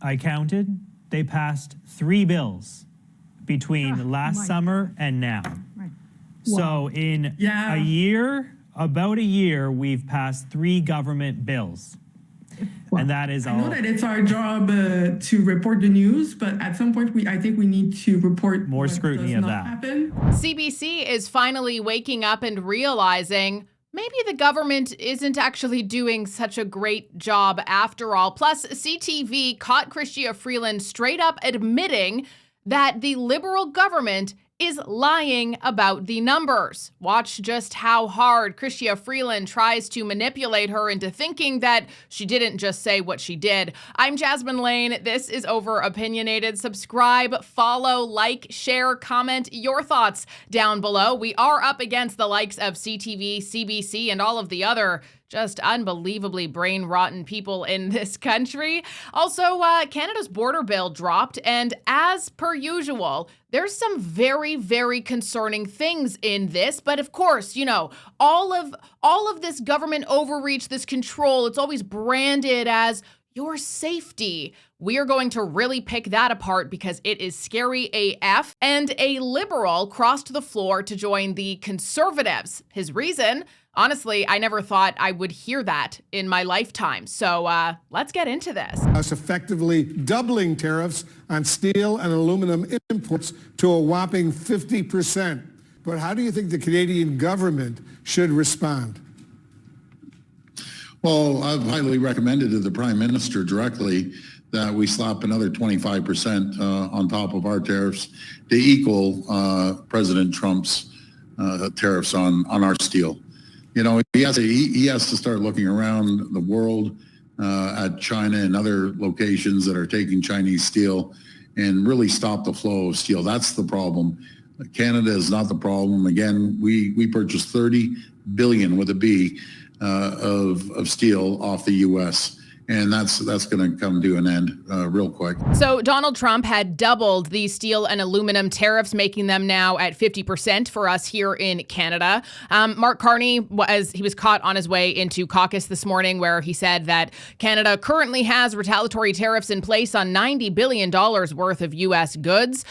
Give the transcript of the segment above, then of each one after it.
I counted, they passed 3 bills between last summer and now. Right. So in a year, about a year, we've passed 3 government bills. And that is all. I know that it's our job to report the news, but at some point, I think we need to report more scrutiny of that. Happen. CBC is finally waking up and realizing maybe the government isn't actually doing such a great job after all. Plus, CTV caught Chrystia Freeland straight up admitting that the Liberal government is lying about the numbers. Watch just how hard Chrystia Freeland tries to manipulate her into thinking that she didn't just say what she did. I'm Jasmine Lane. This is Over Opinionated. Subscribe, follow, like, share, comment your thoughts down below. We are up against the likes of CTV, CBC, and all of the other just unbelievably brain-rotten people in this country. Also, Canada's border bill dropped, and as per usual, there's some very, very concerning things in this. But of course, you know, all of this government overreach, this control, it's always branded as your safety. We are going to really pick that apart because it is scary AF. And a Liberal crossed the floor to join the Conservatives. His reason? Honestly, I never thought I would hear that in my lifetime. So let's get into this. Us effectively doubling tariffs on steel and aluminum imports to a whopping 50%. But how do you think the Canadian government should respond? Well, I've highly recommended to the Prime Minister directly that we slap another 25% on top of our tariffs to equal President Trump's tariffs on our steel. You know, he has to start looking around the world at China and other locations that are taking Chinese steel and really stop the flow of steel. That's the problem. Canada is not the problem. Again, we purchased 30 billion with a B of steel off the U.S. And that's going to come to an end real quick. So Donald Trump had doubled the steel and aluminum tariffs, making them now at 50% for us here in Canada. Mark Carney, he was caught on his way into caucus this morning, where he said that Canada currently has retaliatory tariffs in place on $90 billion worth of U.S. goods.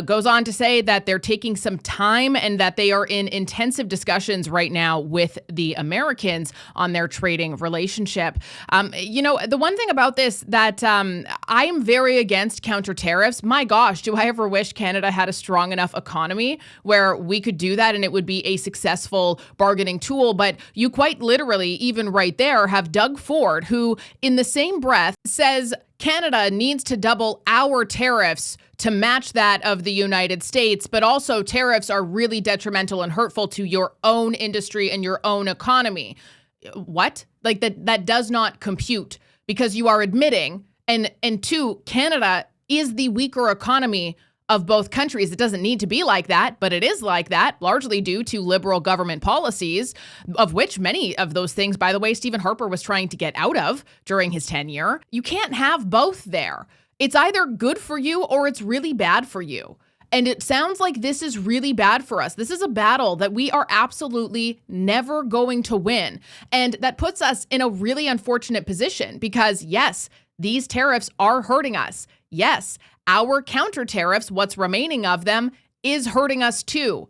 Goes on to say that they're taking some time and that they are in intensive discussions right now with the Americans on their trading relationship. You know, the one thing about this that I am very against counter tariffs. My gosh, do I ever wish Canada had a strong enough economy where we could do that and it would be a successful bargaining tool. But you quite literally, even right there, have Doug Ford, who in the same breath says Canada needs to double our tariffs to match that of the United States, but also tariffs are really detrimental and hurtful to your own industry and your own economy. What? Like that does not compute, because you are admitting, and two, Canada is the weaker economy of both countries. It doesn't need to be like that, but it is like that, largely due to Liberal government policies, of which many of those things, by the way, Stephen Harper was trying to get out of during his tenure. You can't have both there. It's either good for you or it's really bad for you. And it sounds like this is really bad for us. This is a battle that we are absolutely never going to win. And that puts us in a really unfortunate position because, yes, these tariffs are hurting us. Yes, our counter tariffs, what's remaining of them, is hurting us too.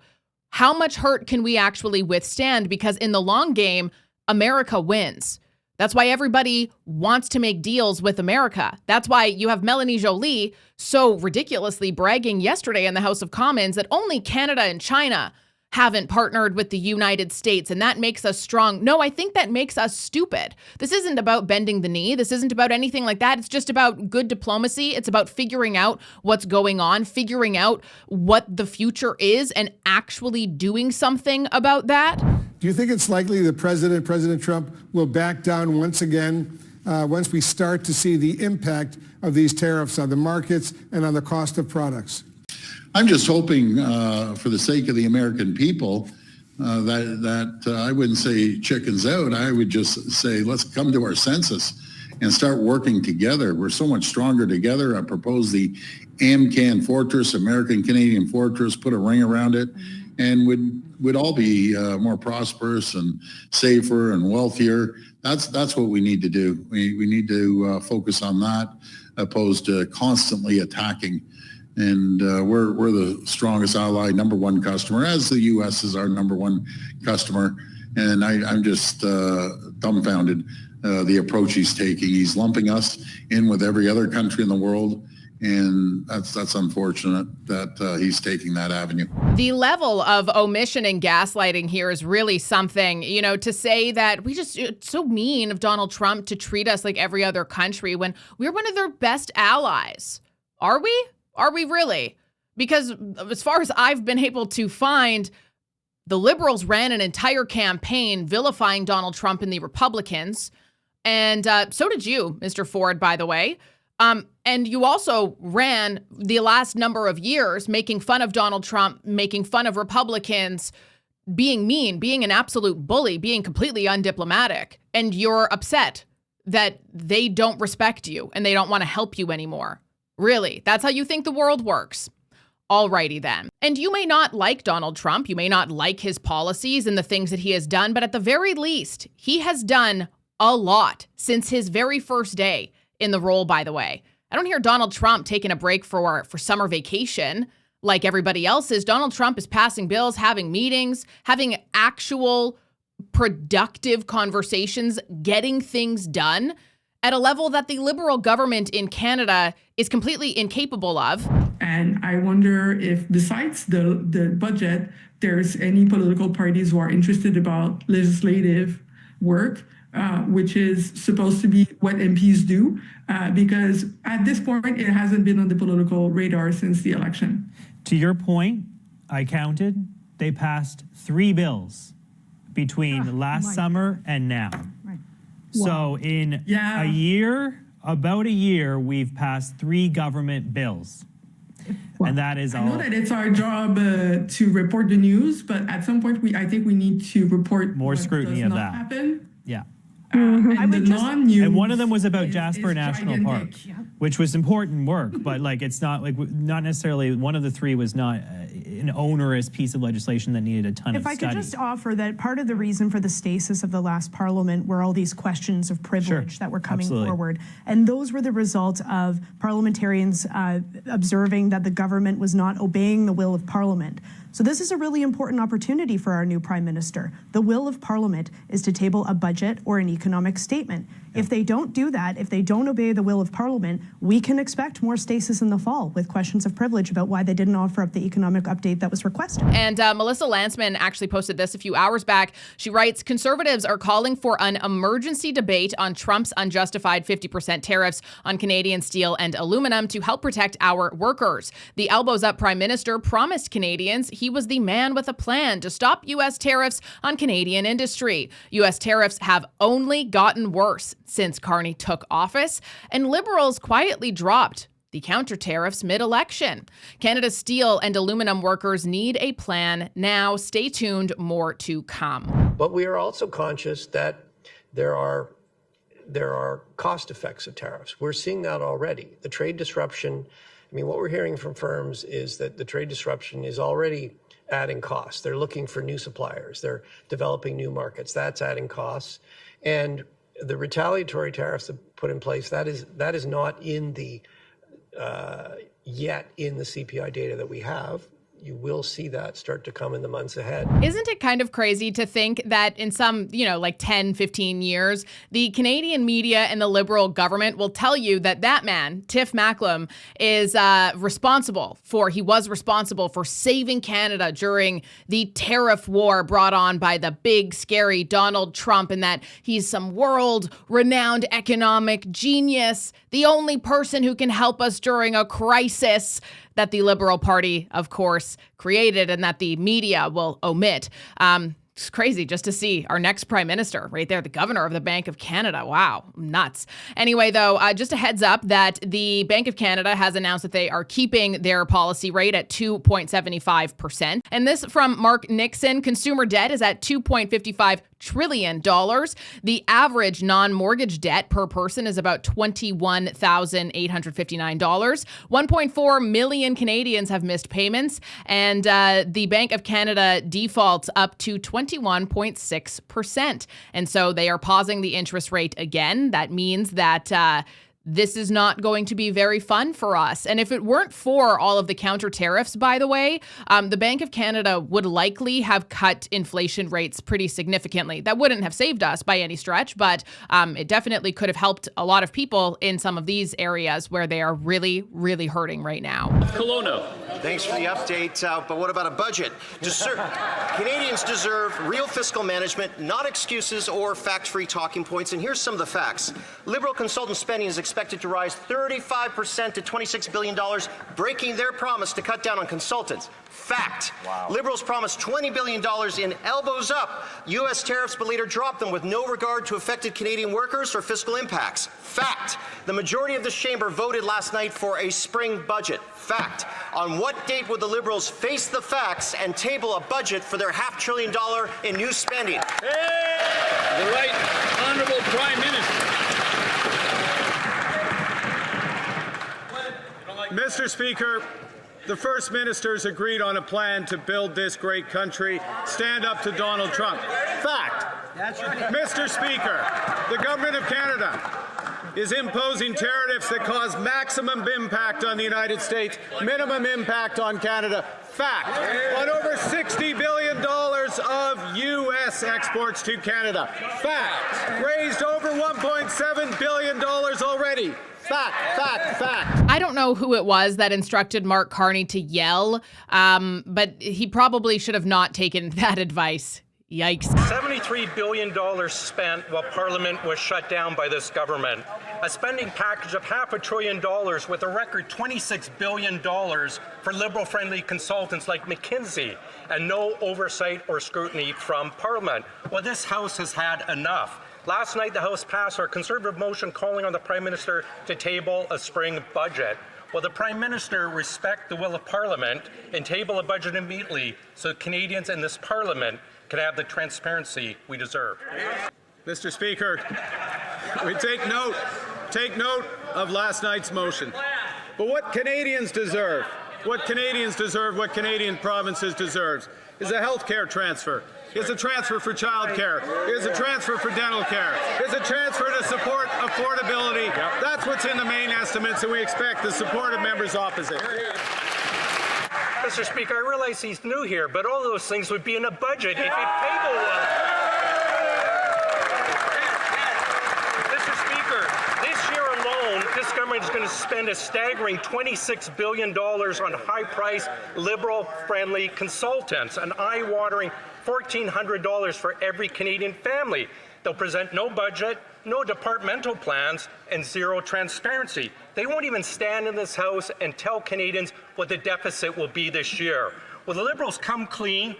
How much hurt can we actually withstand? Because in the long game, America wins. That's why everybody wants to make deals with America. That's why you have Melanie Joly so ridiculously bragging yesterday in the House of Commons that only Canada and China haven't partnered with the United States, and that makes us strong. No, I think that makes us stupid. This isn't about bending the knee. This isn't about anything like that. It's just about good diplomacy. It's about figuring out what's going on, figuring out what the future is, and actually doing something about that. Do you think it's likely that President Trump will back down once again once we start to see the impact of these tariffs on the markets and on the cost of products? I'm just hoping, for the sake of the American people, that I wouldn't say chickens out. I would just say let's come to our senses and start working together. We're so much stronger together. I propose the AMCAN Fortress, American Canadian Fortress, put a ring around it, and would all be more prosperous and safer and wealthier. That's what we need to do. We need to focus on that. opposed to constantly attacking. And we're the strongest ally, number one customer, as the U.S. is our number one customer. And I'm just dumbfounded the approach he's taking. He's lumping us in with every other country in the world. And that's unfortunate that he's taking that avenue. The level of omission and gaslighting here is really something, you know, to say that it's so mean of Donald Trump to treat us like every other country when we're one of their best allies. Are we? Are we really? Because as far as I've been able to find, the Liberals ran an entire campaign vilifying Donald Trump and the Republicans. And so did you, Mr. Ford, by the way. And you also ran the last number of years making fun of Donald Trump, making fun of Republicans, being mean, being an absolute bully, being completely undiplomatic. And you're upset that they don't respect you and they don't want to help you anymore. Really? That's how you think the world works? Alrighty then. And you may not like Donald Trump. You may not like his policies and the things that he has done, but at the very least, he has done a lot since his very first day in the role, by the way. I don't hear Donald Trump taking a break for summer vacation like everybody else is. Donald Trump is passing bills, having meetings, having actual productive conversations, getting things done at a level that the Liberal government in Canada is completely incapable of. And I wonder if besides the budget, there's any political parties who are interested about legislative work, which is supposed to be what MPs do, because at this point, it hasn't been on the political radar since the election. To your point, I counted, they passed 3 bills between last summer and now. Right. So in a year, about a year, we've passed 3 government bills. And that is all. I know that it's our job to report the news, but at some point, I think we need to report more scrutiny of that. Happen. Yeah. And the non-news. And one of them was about Jasper National Park, gigantic. which was important work, but like it's not like not necessarily one of the 3 was not an onerous piece of legislation that needed a ton of If I study. could just offer that part of the reason for the stasis of the last parliament were all these questions of privilege that were coming forward. And those were the result of parliamentarians observing that the government was not obeying the will of parliament. So this is a really important opportunity for our new prime minister. The will of parliament is to table a budget or an economic statement. If they don't do that, if they don't obey the will of parliament, we can expect more stasis in the fall with questions of privilege about why they didn't offer up the economic update that was requested. And Melissa Landsman actually posted this a few hours back. She writes, conservatives are calling for an emergency debate on Trump's unjustified 50% tariffs on Canadian steel and aluminum to help protect our workers. The elbows up prime minister promised Canadians he was the man with a plan to stop U.S. tariffs on Canadian industry. U.S. tariffs have only gotten worse since Carney took office, and Liberals quietly dropped the counter tariffs mid-election. Canada's steel and aluminum workers need a plan now. Stay tuned, more to come. But we are also conscious that there are cost effects of tariffs. We're seeing that already. The trade disruption, I mean, what we're hearing from firms is that the trade disruption is already adding costs. They're looking for new suppliers. They're developing new markets. That's adding costs. And the retaliatory tariffs that put in place, that is not in the yet in the CPI data that we have. You will see that start to come in the months ahead. Isn't it kind of crazy to think that in some, like 10, 15 years, the Canadian media and the Liberal government will tell you that that man, Tiff Macklem, is responsible for saving Canada during the tariff war brought on by the big, scary Donald Trump, and that he's some world-renowned economic genius, the only person who can help us during a crisis that the Liberal Party, of course, created and that the media will omit. It's crazy just to see our next prime minister right there, the governor of the Bank of Canada. Wow, nuts. Anyway, though, just a heads up that the Bank of Canada has announced that they are keeping their policy rate at 2.75%. And this from Mark Nixon, consumer debt is at $2.55 trillion. The average non-mortgage debt per person is about $21,859. 1.4 million Canadians have missed payments, and the Bank of Canada defaults up to 21.6%. And so they are pausing the interest rate again. That means that this is not going to be very fun for us. And if it weren't for all of the counter tariffs, by the way, the Bank of Canada would likely have cut inflation rates pretty significantly. That wouldn't have saved us by any stretch, but it definitely could have helped a lot of people in some of these areas where they are really, really hurting right now. Kelowna. Thanks for the update, but what about a budget? Canadians deserve real fiscal management, not excuses or fact-free talking points. And here's some of the facts. Liberal consultant spending is expected to rise 35% to $26 billion, breaking their promise to cut down on consultants. Fact. Wow. Liberals promised $20 billion in elbows up U.S. tariffs, but later dropped them with no regard to affected Canadian workers or fiscal impacts. Fact. The majority of this chamber voted last night for a spring budget. Fact. On what date would the Liberals face the facts and table a budget for their $500 billion in new spending? Hey! The Right Honourable Prime Minister. Mr. Speaker, the First Minister's agreed on a plan to build this great country, stand up to Donald Trump. Fact. That's right. Mr. Speaker, the Government of Canada is imposing tariffs that cause maximum impact on the United States, minimum impact on Canada. Fact. On over $60 billion of U.S. exports to Canada. Fact. Raised over $1.7 billion already. Fact. I don't know who it was that instructed Mark Carney to yell, but he probably should have not taken that advice. Yikes. $73 billion spent while Parliament was shut down by this government. A spending package of $500 billion with a record $26 billion for Liberal-friendly consultants like McKinsey, and no oversight or scrutiny from Parliament. Well, this House has had enough. Last night, the House passed our Conservative motion calling on the Prime Minister to table a spring budget. Will the Prime Minister respect the will of Parliament and table a budget immediately so Canadians in this Parliament can have the transparency we deserve? Mr. Speaker, we take note of last night's motion. But what Canadians deserve, what Canadian provinces deserves, is a health care transfer. Is a transfer for child care, is a transfer for dental care, is a transfer to support affordability. That's what's in the main estimates, and we expect the support of members opposite. Mr. Speaker, I realize he's new here, but all those things would be in a budget if you table one. Mr. Speaker, this year alone, this government is going to spend a staggering $26 billion on high-priced, Liberal-friendly consultants, an eye-watering $1,400 for every Canadian family. They'll present no budget, no departmental plans, and zero transparency. They won't even stand in this House and tell Canadians what the deficit will be this year. Will the Liberals come clean,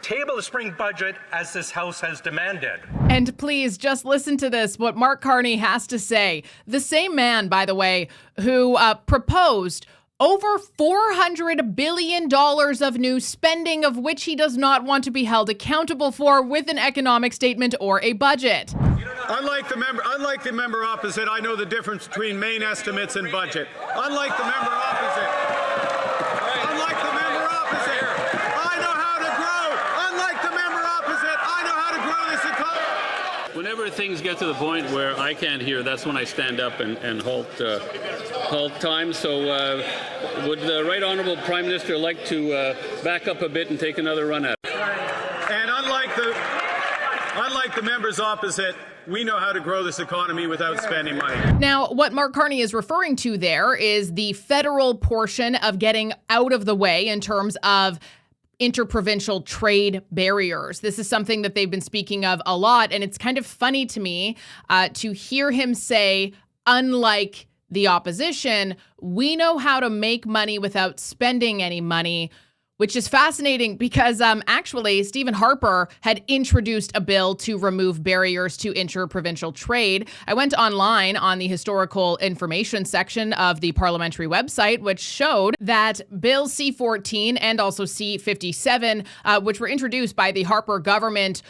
table the spring budget as this House has demanded? And please just listen to this, what Mark Carney has to say. The same man, by the way, who proposed over $400 billion of new spending, of which he does not want to be held accountable for with an economic statement or a budget. Unlike the member opposite, I know the difference between main estimates and budget. Unlike the member opposite, I know how to grow. Unlike the member opposite, I know how to grow this economy. Whenever things get to the point where I can't hear, that's when I stand up and halt time. So would the Right Honourable Prime Minister like to back up a bit and take another run at it? And unlike the members opposite, we know how to grow this economy without spending money. Now, what Mark Carney is referring to there is the federal portion of getting out of the way in terms of interprovincial trade barriers. This is something that they've been speaking of a lot, and it's kind of funny to me to hear him say, unlike the opposition, we know how to make money without spending any money, which is fascinating because actually Stephen Harper had introduced a bill to remove barriers to interprovincial trade. I went online on the historical information section of the Parliamentary website, which showed that Bill C-14 and also C-57, which were introduced by the Harper government,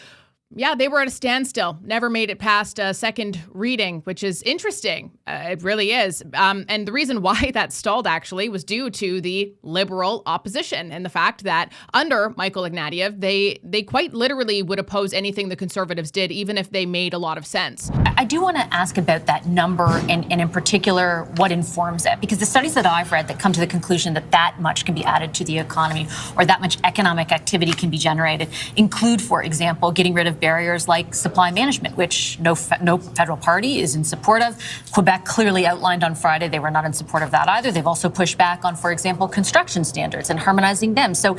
Yeah, they were at a standstill, never made it past a second reading, which is interesting. It really is. And the reason why that stalled actually was due to the Liberal opposition and the fact that under Michael Ignatieff, they quite literally would oppose anything the Conservatives did, even if they made a lot of sense. I do want to ask about that number and in particular what informs it, because the studies that I've read that come to the conclusion that that much can be added to the economy or that much economic activity can be generated include, for example, getting rid of barriers like supply management, which no federal party is in support of. Quebec clearly outlined on Friday they were not in support of that either. They've also pushed back on, for example, construction standards and harmonizing them. So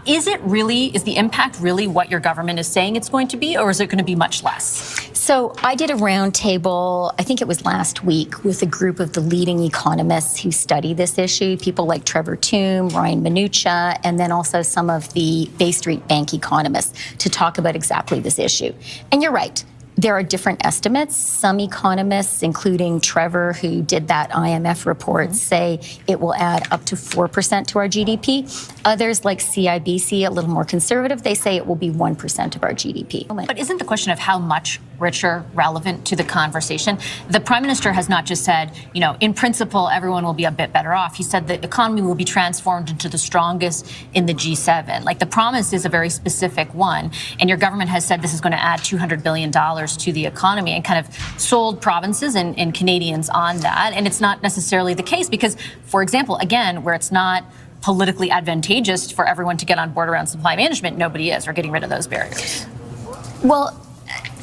is the impact really what your government is saying it's going to be, or is it going to be much less? So I did a roundtable, I think it was last week, with a group of the leading economists who study this issue, people like Trevor Tombe, Ryan Mnuchin, and then also some of the Bay Street Bank economists to talk about exactly this issue. And you're right. There are different estimates. Some economists, including Trevor, who did that IMF report, say it will add up to 4% to our GDP. Others, like CIBC, a little more conservative, they say it will be 1% of our GDP. But isn't the question of how much richer relevant to the conversation? The Prime Minister has not just said, in principle, everyone will be a bit better off. He said the economy will be transformed into the strongest in the G7. Like, the promise is a very specific one. And your government has said this is going to add $200 billion to the economy and kind of sold provinces and Canadians on that. And it's not necessarily the case because, for example, again, where it's not politically advantageous for everyone to get on board around supply management, nobody is, or getting rid of those barriers. Well,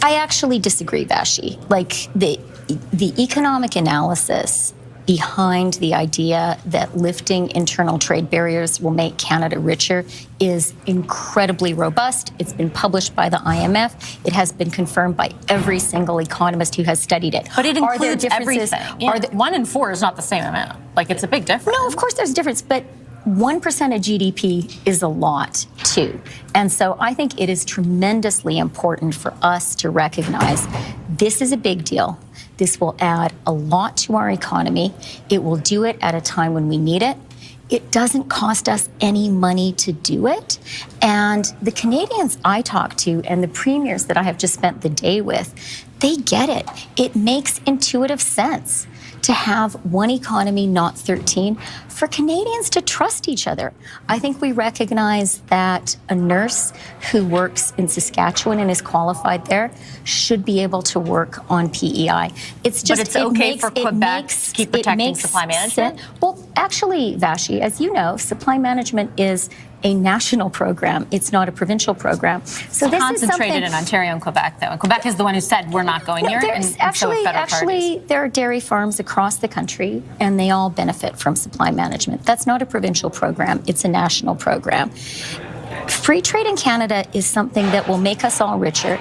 I actually disagree, Vashi. Like, the economic analysis behind the idea that lifting internal trade barriers will make Canada richer is incredibly robust. It's been published by the IMF. It has been confirmed by every single economist who has studied it. But it includes everything. Yeah. 1 in 4 is not the same amount. Like, it's a big difference. No, of course there's a difference, but 1% of GDP is a lot, too. And so I think it is tremendously important for us to recognize this is a big deal. This will add a lot to our economy. It will do it at a time when we need it. It doesn't cost us any money to do it. And the Canadians I talk to and the premiers that I have just spent the day with, they get it. It makes intuitive sense to have one economy, not 13, for Canadians to trust each other. I think we recognize that a nurse who works in Saskatchewan and is qualified there should be able to work on PEI. It's just, but it's okay for Quebec to keep protecting supply management? Well, actually, Vashi, as you know, supply management is a national program. It's not a provincial program. So this is concentrated in Ontario and Quebec, though. And Quebec is the one who said we're not going here. Actually, there are dairy farms across the country, and they all benefit from supply management. That's not a provincial program. It's a national program. Free trade in Canada is something that will make us all richer.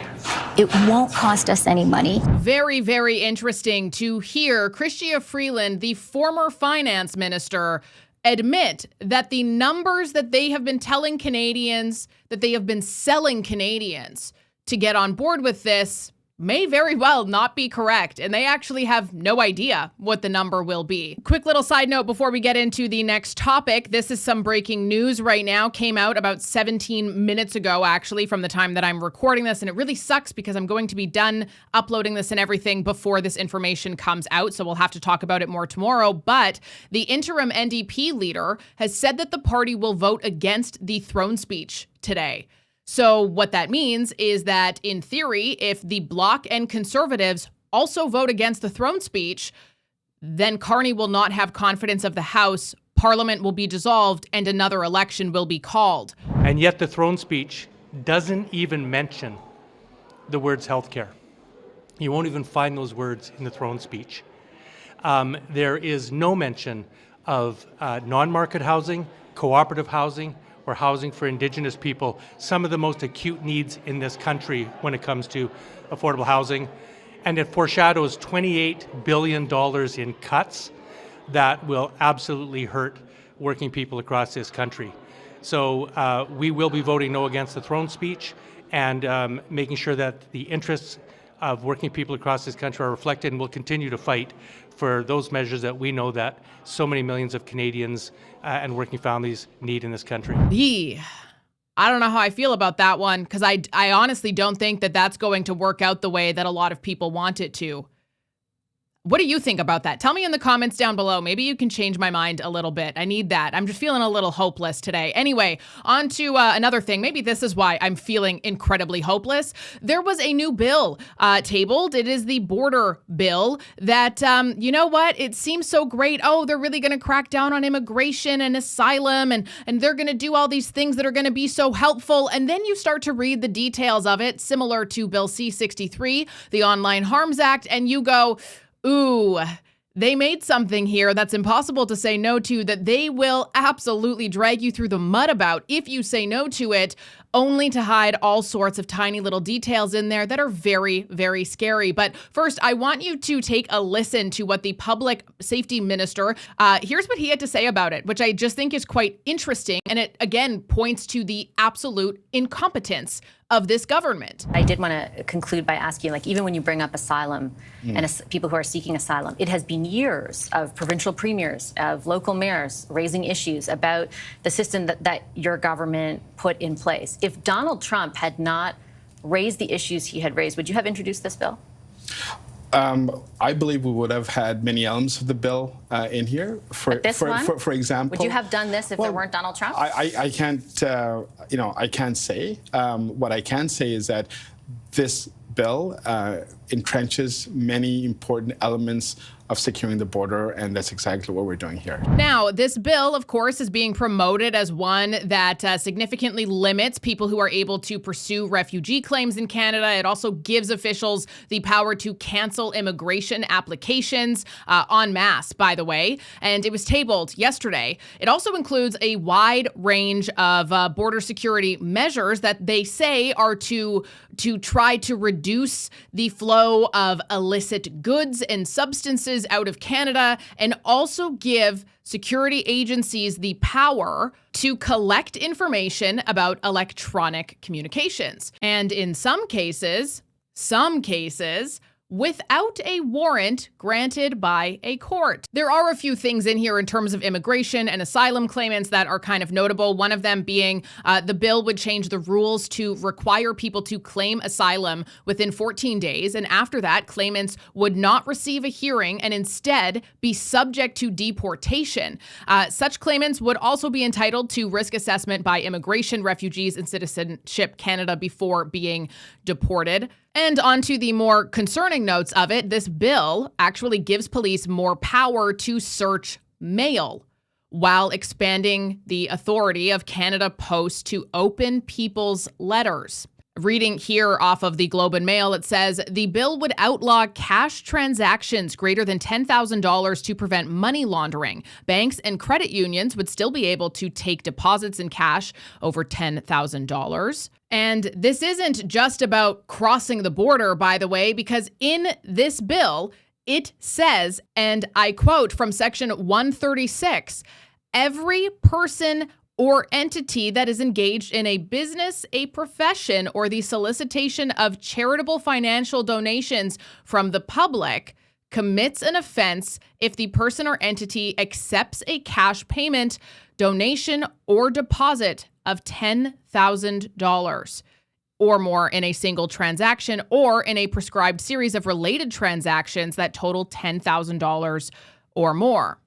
It won't cost us any money. Very, very interesting to hear Chrystia Freeland, the former finance minister, admit that the numbers that they have been telling Canadians, that they have been selling Canadians to get on board with this, may very well not be correct, and they actually have no idea what the number will be. Quick little side note before we get into the next topic. This is some breaking news right now. Came out about 17 minutes ago, actually, from the time that I'm recording this, and it really sucks because I'm going to be done uploading this and everything before this information comes out, so we'll have to talk about it more tomorrow. But the interim NDP leader has said that the party will vote against the throne speech today. So what that means is that, in theory, if the Bloc and Conservatives also vote against the throne speech, then Carney will not have confidence of the House, Parliament will be dissolved, and another election will be called. And yet the throne speech doesn't even mention the words healthcare. You won't even find those words in the throne speech. There is no mention of non-market housing, cooperative housing, or housing for Indigenous people, some of the most acute needs in this country when it comes to affordable housing. And it foreshadows $28 billion in cuts that will absolutely hurt working people across this country. So we will be voting no against the throne speech and making sure that the interests of working people across this country are reflected, and we'll continue to fight for those measures that we know that so many millions of Canadians and working families need in this country. I don't know how I feel about that one, because I honestly don't think that that's going to work out the way that a lot of people want it to. What do you think about that? Tell me in the comments down below. Maybe you can change my mind a little bit. I need that. I'm just feeling a little hopeless today. Anyway, on to another thing. Maybe this is why I'm feeling incredibly hopeless. There was a new bill tabled. It is the border bill that, you know what? It seems so great. Oh, they're really going to crack down on immigration and asylum, and they're going to do all these things that are going to be so helpful. And then you start to read the details of it, similar to Bill C-63, the Online Harms Act, and you go, ooh, they made something here that's impossible to say no to, that they will absolutely drag you through the mud about if you say no to it, only to hide all sorts of tiny little details in there that are very, very scary. But first, I want you to take a listen to what the public safety minister, here's what he had to say about it, which I just think is quite interesting. And it, again, points to the absolute incompetence of this government. I did want to conclude by asking, like, even when you bring up asylum and people who are seeking asylum, it has been years of provincial premiers, of local mayors raising issues about the system that your government put in place. If Donald Trump had not raised the issues he had raised, would you have introduced this bill? I believe we would have had many elements of the bill in here. For example, would you have done this if there weren't Donald Trump? I can't, I can't say. What I can say is that this bill entrenches many important elements of securing the border, and that's exactly what we're doing here. Now, this bill, of course, is being promoted as one that significantly limits people who are able to pursue refugee claims in Canada. It also gives officials the power to cancel immigration applications en masse, by the way, and it was tabled yesterday. It also includes a wide range of border security measures that they say are to try to reduce the flow of illicit goods and substances out of Canada, and also give security agencies the power to collect information about electronic communications. And in some cases, without a warrant granted by a court. There are a few things in here in terms of immigration and asylum claimants that are kind of notable. One of them being the bill would change the rules to require people to claim asylum within 14 days. And after that, claimants would not receive a hearing and instead be subject to deportation. Such claimants would also be entitled to risk assessment by Immigration, Refugees, and Citizenship Canada before being deported. And onto the more concerning notes of it, this bill actually gives police more power to search mail while expanding the authority of Canada Post to open people's letters. Reading here off of the Globe and Mail, it says the bill would outlaw cash transactions greater than $10,000 to prevent money laundering. Banks and credit unions would still be able to take deposits in cash over $10,000. And this isn't just about crossing the border, by the way, because in this bill, it says, and I quote from section 136, every person or entity that is engaged in a business, a profession, or the solicitation of charitable financial donations from the public commits an offense if the person or entity accepts a cash payment, donation, or deposit of $10,000 or more in a single transaction or in a prescribed series of related transactions that total $10,000 or more.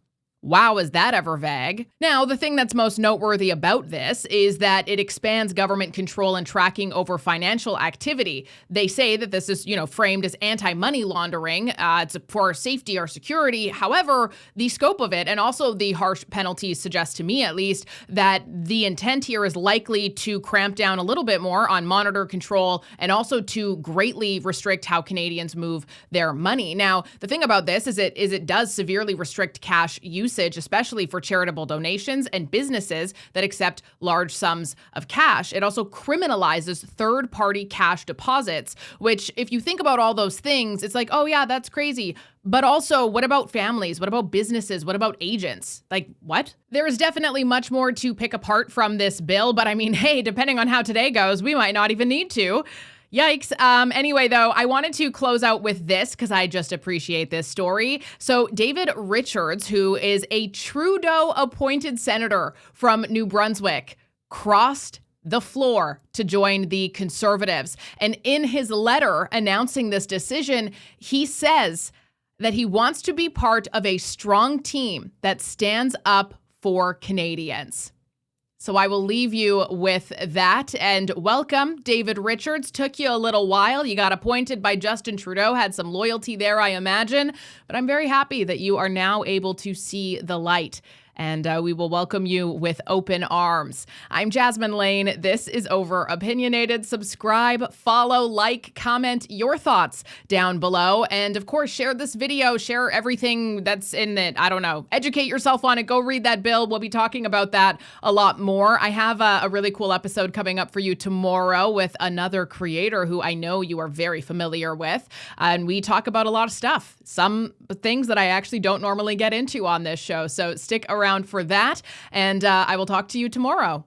Wow, is that ever vague? Now, the thing that's most noteworthy about this is that it expands government control and tracking over financial activity. They say that this is, framed as anti-money laundering. It's for safety or security. However, the scope of it and also the harsh penalties suggest to me, at least, that the intent here is likely to cramp down a little bit more on monitor control and also to greatly restrict how Canadians move their money. Now, the thing about this is it does severely restrict cash usage, especially for charitable donations and businesses that accept large sums of cash. It also criminalizes third-party cash deposits, which, if you think about all those things, it's like, oh yeah, that's crazy. But also, what about families? What about businesses? What about agents? Like, what? There is definitely much more to pick apart from this bill, but I mean, hey, depending on how today goes, we might not even need to. Yikes. Anyway, though, I wanted to close out with this because I just appreciate this story. So David Richards, who is a Trudeau-appointed senator from New Brunswick, crossed the floor to join the Conservatives. And in his letter announcing this decision, he says that he wants to be part of a strong team that stands up for Canadians. So I will leave you with that. And welcome, David Richards. Took you a little while. You got appointed by Justin Trudeau, had some loyalty there, I imagine. But I'm very happy that you are now able to see the light. And we will welcome you with open arms. I'm Jasmine Lane. This is Over Opinionated. Subscribe, follow, like, comment your thoughts down below. And of course, share this video, share everything that's in it. I don't know. Educate yourself on it. Go read that bill. We'll be talking about that a lot more. I have a really cool episode coming up for you tomorrow with another creator who I know you are very familiar with. And we talk about a lot of stuff, some things that I actually don't normally get into on this show. So stick around for that, and I will talk to you tomorrow.